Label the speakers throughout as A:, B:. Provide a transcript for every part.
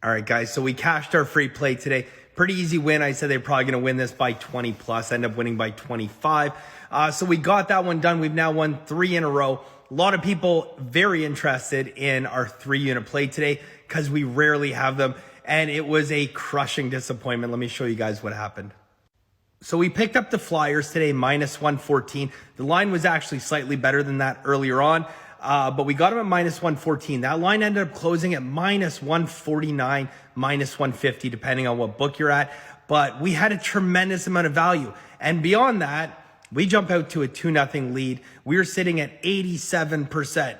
A: All right, guys, so we cashed our free play today. Pretty easy win. I said they're probably going to win this by 20 plus, end up winning by 25. So we got that one done. We've now won 3 in a row. A lot of people very interested in our 3-unit play today because we rarely have them. And it was a crushing disappointment. Let me show you guys what happened. So we picked up the Flyers today, minus 114. The line was actually slightly better than that earlier on. But we got them at minus 114. That line ended up closing at minus 149, minus 150, depending on what book you're at. But we had a tremendous amount of value. And beyond that, we jump out to a 2-0 lead. We were sitting at 87%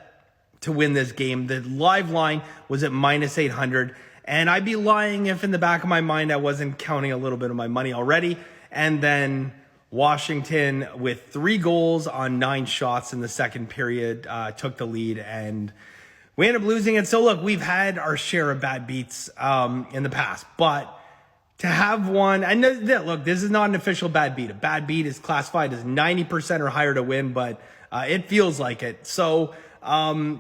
A: to win this game. The live line was at minus 800. And I'd be lying if in the back of my mind, I wasn't counting a little bit of my money already. And then Washington, with 3 goals on 9 shots in the second period, took the lead, and we ended up losing it. So look, we've had our share of bad beats in the past, but to have one, and look, this is not an official bad beat. A bad beat is classified as 90% or higher to win, but it feels like it. So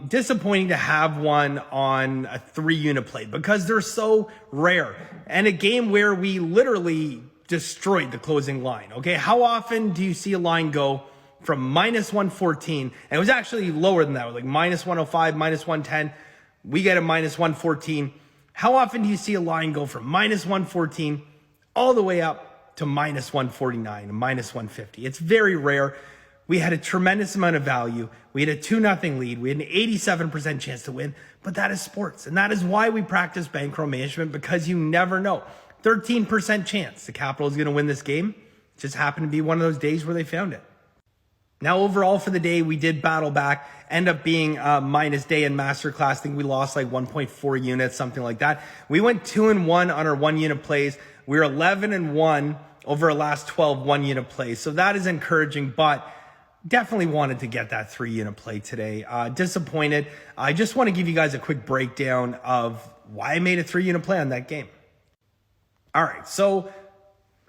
A: disappointing to have one on a 3-unit play because they're so rare, and a game where we literally destroyed the closing line. Okay, how often do you see a line go from minus 114, and it was actually lower than that, it was like minus 105, minus 110, we get a minus 114. How often do you see a line go from minus 114 all the way up to minus 149 and minus 150? It's very rare. We had a tremendous amount of value. We had a 2-0 lead. We had an 87% chance to win, but that is sports, and that is why we practice bankroll management, because you never know. 13% chance the Capital is going to win this game. Just happened to be one of those days where they found it. Now, overall for the day, we did battle back, end up being minus day in Masterclass. I think we lost like 1.4 units, something like that. We went 2-1 on our 1-unit plays. We were 11-1 over our last 12 1-unit plays. So that is encouraging, but definitely wanted to get that 3-unit play today. Disappointed. I just want to give you guys a quick breakdown of why I made a 3-unit play on that game. All right, so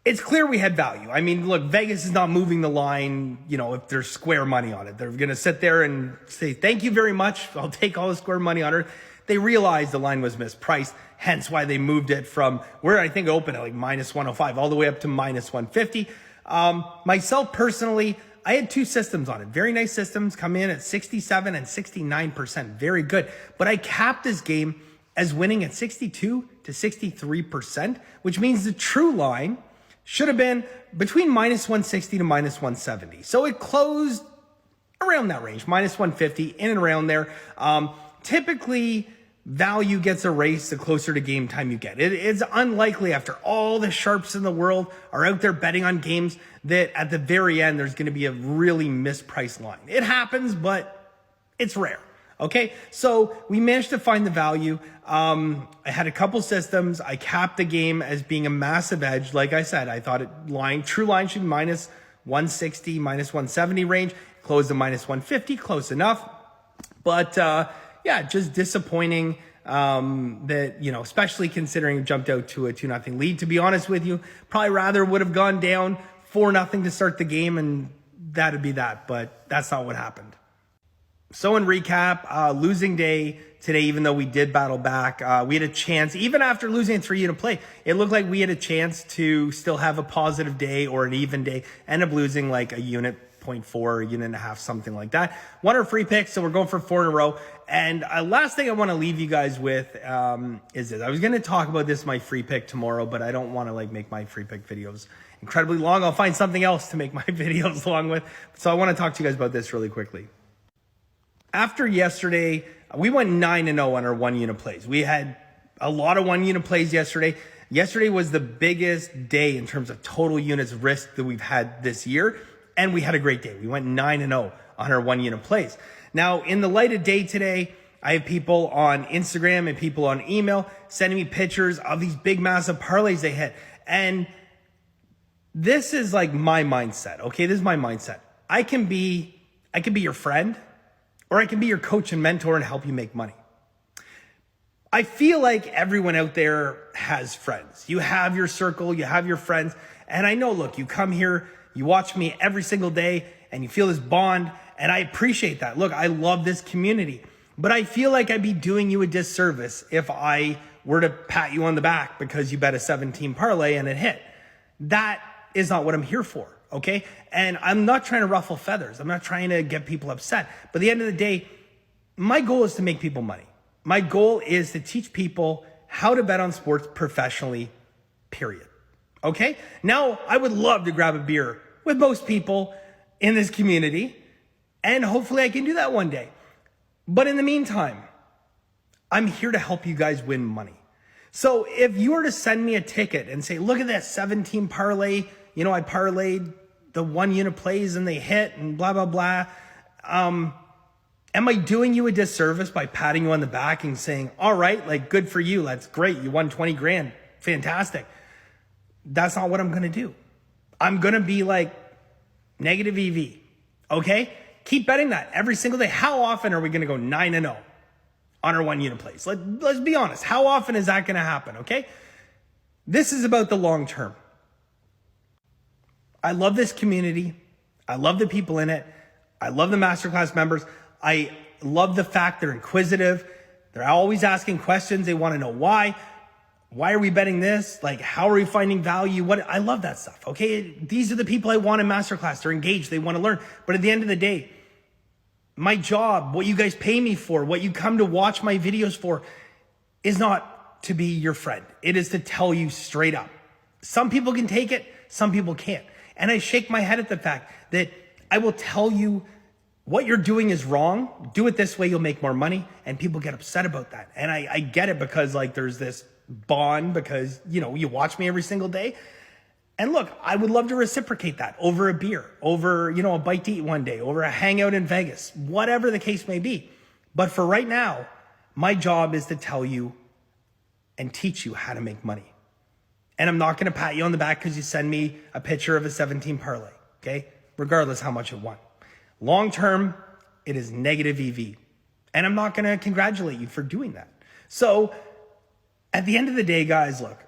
A: it's clear we had value. I mean, look, Vegas is not moving the line, if there's square money on it. They're going to sit there and say, thank you very much. I'll take all the square money on it. They realized the line was mispriced, hence why they moved it from where I think it opened at like minus 105 all the way up to minus 150. Myself personally, I had 2 systems on it. Very nice systems, come in at 67 and 69%. Very good. But I capped this game as winning at 62 to 63%, which means the true line should have been between minus 160 to minus 170. So it closed around that range, minus 150, in and around there. Typically, value gets erased the closer to game time you get. It's unlikely, after all the sharps in the world are out there betting on games, that at the very end, there's going to be a really mispriced line. It happens, but it's rare. Okay, so we managed to find the value. I had a couple systems. I capped the game as being a massive edge. Like I said, I thought true line should be minus 160, minus 170 range. Closed to minus 150, close enough. But just disappointing that, especially considering we jumped out to a 2-0 lead. To be honest with you, probably rather would have gone down 4-0 to start the game, and that'd be that. But that's not what happened. So in recap, losing day today, even though we did battle back, we had a chance, even after losing a 3-unit play, it looked like we had a chance to still have a positive day or an even day. End up losing like a unit, 0.4, a unit and a half, something like that. Won our free picks, so we're going for 4 in a row. And last thing I want to leave you guys with is this. I was going to talk about this, my free pick, tomorrow, but I don't want to make my free pick videos incredibly long. I'll find something else to make my videos long with. So I want to talk to you guys about this really quickly. After yesterday, we went 9-0 on our 1-unit plays. We had a lot of 1-unit plays yesterday. Yesterday was the biggest day in terms of total units risk that we've had this year, and we had a great day. We went 9-0 on our 1-unit plays. Now, in the light of day today, I have people on Instagram and people on email sending me pictures of these big, massive parlays they hit. And this is like my mindset, okay? This is my mindset. I can be your friend, or I can be your coach and mentor and help you make money. I feel like everyone out there has friends. You have your circle, you have your friends. And I know, look, you come here, you watch me every single day, and you feel this bond, and I appreciate that. Look, I love this community. But I feel like I'd be doing you a disservice if I were to pat you on the back because you bet a 17 parlay and it hit. That is not what I'm here for, okay? And I'm not trying to ruffle feathers. I'm not trying to get people upset. But at the end of the day, my goal is to make people money. My goal is to teach people how to bet on sports professionally, period. Okay? Now, I would love to grab a beer with most people in this community, and hopefully I can do that one day. But in the meantime, I'm here to help you guys win money. So if you were to send me a ticket and say, look at that 17 parlay, I parlayed the 1 unit plays and they hit and blah, blah, blah. Am I doing you a disservice by patting you on the back and saying, all right, like, good for you. That's great. You won 20 grand. Fantastic. That's not what I'm going to do. I'm going to be like negative EV. Okay? Keep betting that every single day. How often are we going to go 9-0 on our 1 unit plays? Let's be honest. How often is that going to happen? Okay? This is about the long term. I love this community. I love the people in it. I love the masterclass members. I love the fact they're inquisitive. They're always asking questions. They want to know why. Why are we betting this? Like, how are we finding value? I love that stuff. Okay. These are the people I want in masterclass. They're engaged. They want to learn. But at the end of the day, my job, what you guys pay me for, what you come to watch my videos for, is not to be your friend. It is to tell you straight up. Some people can take it. Some people can't. And I shake my head at the fact that I will tell you what you're doing is wrong. Do it this way, you'll make more money. And people get upset about that. And I get it because like there's this bond because, you watch me every single day. And look, I would love to reciprocate that over a beer, over, a bite to eat one day, over a hangout in Vegas, whatever the case may be. But for right now, my job is to tell you and teach you how to make money. And I'm not going to pat you on the back because you send me a picture of a 17 parlay, okay? Regardless how much it won. Long term, it is negative EV. And I'm not going to congratulate you for doing that. So at the end of the day, guys, look,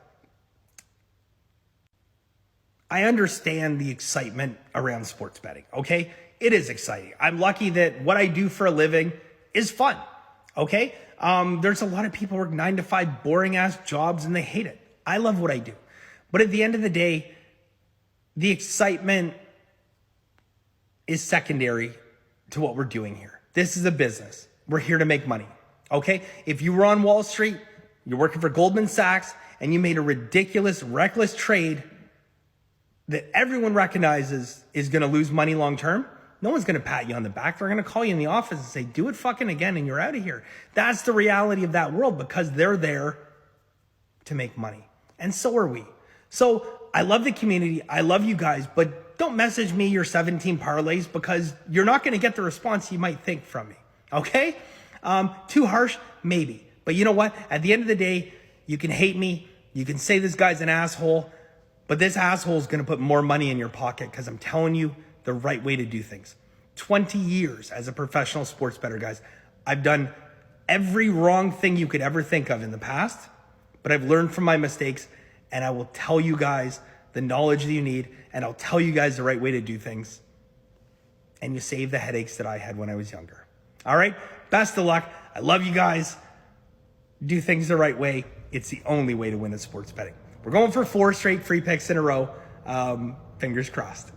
A: I understand the excitement around sports betting, okay? It is exciting. I'm lucky that what I do for a living is fun, okay? There's a lot of people who work 9 to 5 boring ass jobs and they hate it. I love what I do. But at the end of the day, the excitement is secondary to what we're doing here. This is a business. We're here to make money, okay? If you were on Wall Street, you're working for Goldman Sachs, and you made a ridiculous, reckless trade that everyone recognizes is going to lose money long term, no one's going to pat you on the back. They're going to call you in the office and say, do it fucking again, and you're out of here. That's the reality of that world because they're there to make money. And so are we. So I love the community. I love you guys, but don't message me your 17 parlays because you're not going to get the response you might think from me. Okay? Too harsh? Maybe. But you know what? At the end of the day, you can hate me. You can say this guy's an asshole, but this asshole is going to put more money in your pocket because I'm telling you the right way to do things. 20 years as a professional sports bettor, guys. I've done every wrong thing you could ever think of in the past, but I've learned from my mistakes, and I will tell you guys the knowledge that you need, and I'll tell you guys the right way to do things, and you save the headaches that I had when I was younger. All right? Best of luck. I love you guys. Do things the right way. It's the only way to win at sports betting. We're going for 4 straight free picks in a row. Fingers crossed.